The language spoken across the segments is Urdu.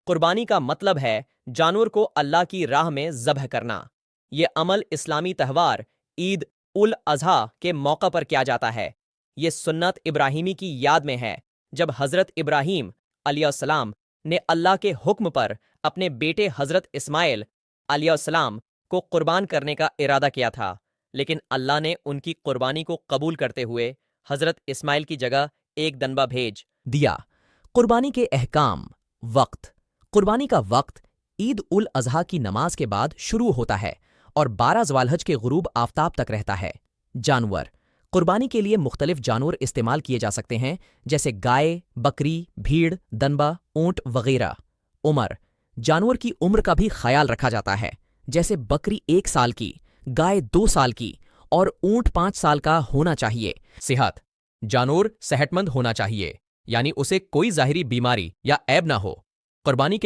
قربانی کا مطلب ہے جانور کو اللہ کی راہ میں ذبح کرنا۔ یہ عمل اسلامی تہوار عید الاضحیٰ کے موقع پر کیا جاتا ہے۔ یہ سنت ابراہیمی کی یاد میں ہے، جب حضرت ابراہیم علیہ السلام نے اللہ کے حکم پر اپنے بیٹے حضرت اسماعیل علیہ السلام کو قربان کرنے کا ارادہ کیا تھا، لیکن اللہ نے ان کی قربانی کو قبول کرتے ہوئے حضرت اسماعیل کی جگہ ایک دنبہ بھیج دیا۔ قربانی کے احکام۔ وقت۔ قربانی کا وقت عید الاضحیٰ کی نماز کے بعد شروع ہوتا ہے اور 12 ذو الحج کے غروب آفتاب تک رہتا ہے۔ جانور۔ قربانی کے لیے مختلف جانور استعمال کیے جا سکتے ہیں، جیسے گائے، بکری، بھیڑ، دنبہ، اونٹ وغیرہ۔ عمر۔ جانور کی عمر کا بھی خیال رکھا جاتا ہے، جیسے بکری 1 سال کی، گائے 2 سال کی اور اونٹ 5 سال کا ہونا چاہیے۔ صحت۔ جانور صحت مند ہونا چاہیے، یعنی اسے کوئی ظاہری بیماری یا عیب نہ ہو۔ قربانی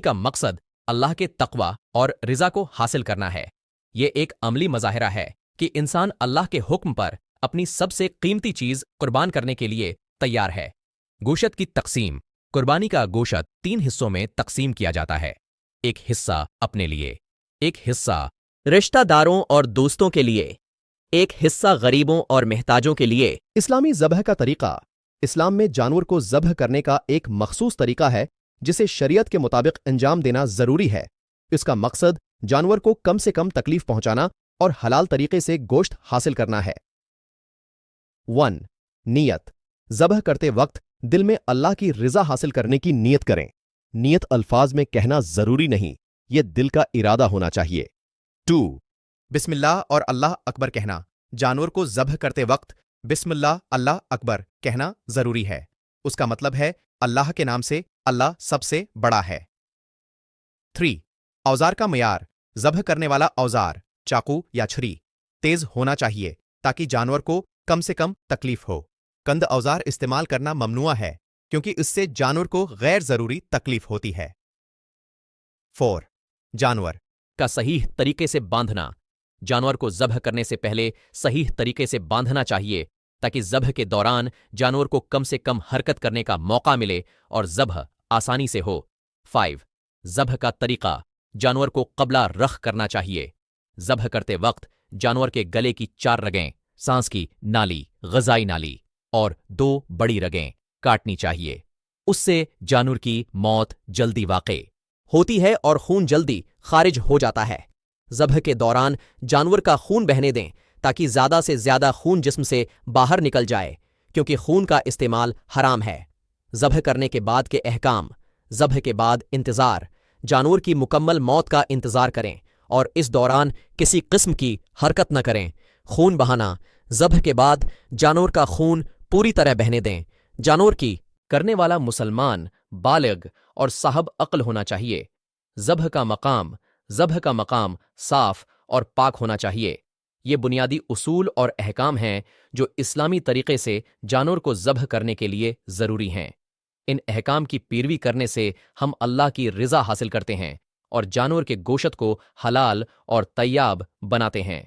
کا مقصد اللہ کے تقوی اور رضا کو حاصل کرنا ہے۔ یہ ایک عملی مظاہرہ ہے کہ انسان اللہ کے حکم پر اپنی سب سے قیمتی چیز قربان کرنے کے لیے تیار ہے۔ گوشت کی تقسیم۔ قربانی کا گوشت 3 حصوں میں تقسیم کیا جاتا ہے۔ ایک حصہ اپنے لیے، ایک حصہ رشتہ داروں اور دوستوں کے لیے، ایک حصہ غریبوں اور محتاجوں کے لیے۔ اسلامی ذبح کا طریقہ۔ اسلام میں جانور کو ذبح کرنے کا ایک مخصوص طریقہ ہے جسے شریعت کے مطابق انجام دینا ضروری ہے۔ اس کا مقصد جانور کو کم سے کم تکلیف پہنچانا اور حلال طریقے سے گوشت حاصل کرنا ہے۔ 1. نیت۔ ذبح کرتے وقت دل میں اللہ کی رضا حاصل کرنے کی نیت کریں۔ نیت الفاظ میں کہنا ضروری نہیں، یہ دل کا ارادہ ہونا چاہیے۔ 2. بسم اللہ اور اللہ اکبر کہنا۔ جانور کو ذبح کرتے وقت بسم اللہ اللہ اکبر کہنا ضروری ہے۔ اس کا مطلب ہے اللہ کے نام سے، اللہ سب سے بڑا ہے۔ 3. اوزار کا معیار۔ ذبح کرنے والا اوزار، چاقو یا چھری، تیز ہونا چاہیے تاکہ جانور کو کم سے کم تکلیف ہو۔ کند اوزار استعمال کرنا ممنوع ہے کیونکہ اس سے جانور کو غیر ضروری تکلیف ہوتی ہے۔ 4. جانور کا صحیح طریقے سے باندھنا۔ جانور کو ذبح کرنے سے پہلے صحیح طریقے سے باندھنا چاہیے تاکہ ذبح کے دوران جانور کو کم سے کم حرکت کرنے کا موقع ملے اور ذبح آسانی سے ہو۔ 5. ذبح کا طریقہ۔ جانور کو قبلہ رخ کرنا چاہیے۔ ذبح کرتے وقت جانور کے گلے کی 4 رگیں، سانس کی نالی، غذائی نالی اور 2 بڑی رگیں کاٹنی چاہیے۔ اس سے جانور کی موت جلدی واقع ہوتی ہے اور خون جلدی خارج ہو جاتا ہے۔ ذبح کے دوران جانور کا خون بہنے دیں تاکہ زیادہ سے زیادہ خون جسم سے باہر نکل جائے، کیونکہ خون کا استعمال حرام ہے۔ ذبح کرنے کے بعد کے احکام۔ ذبح کے بعد انتظار۔ جانور کی مکمل موت کا انتظار کریں اور اس دوران کسی قسم کی حرکت نہ کریں۔ خون بہانا۔ ذبح کے بعد جانور کا خون پوری طرح بہنے دیں۔ جانور کی کرنے والا مسلمان، بالغ اور صاحب عقل ہونا چاہیے۔ ذبح کا مقام صاف اور پاک ہونا چاہیے۔ یہ بنیادی اصول اور احکام ہیں جو اسلامی طریقے سے جانور کو ذبح کرنے کے لیے ضروری ہیں۔ ان احکام کی پیروی کرنے سے ہم اللہ کی رضا حاصل کرتے ہیں اور جانور کے گوشت کو حلال اور طیب بناتے ہیں۔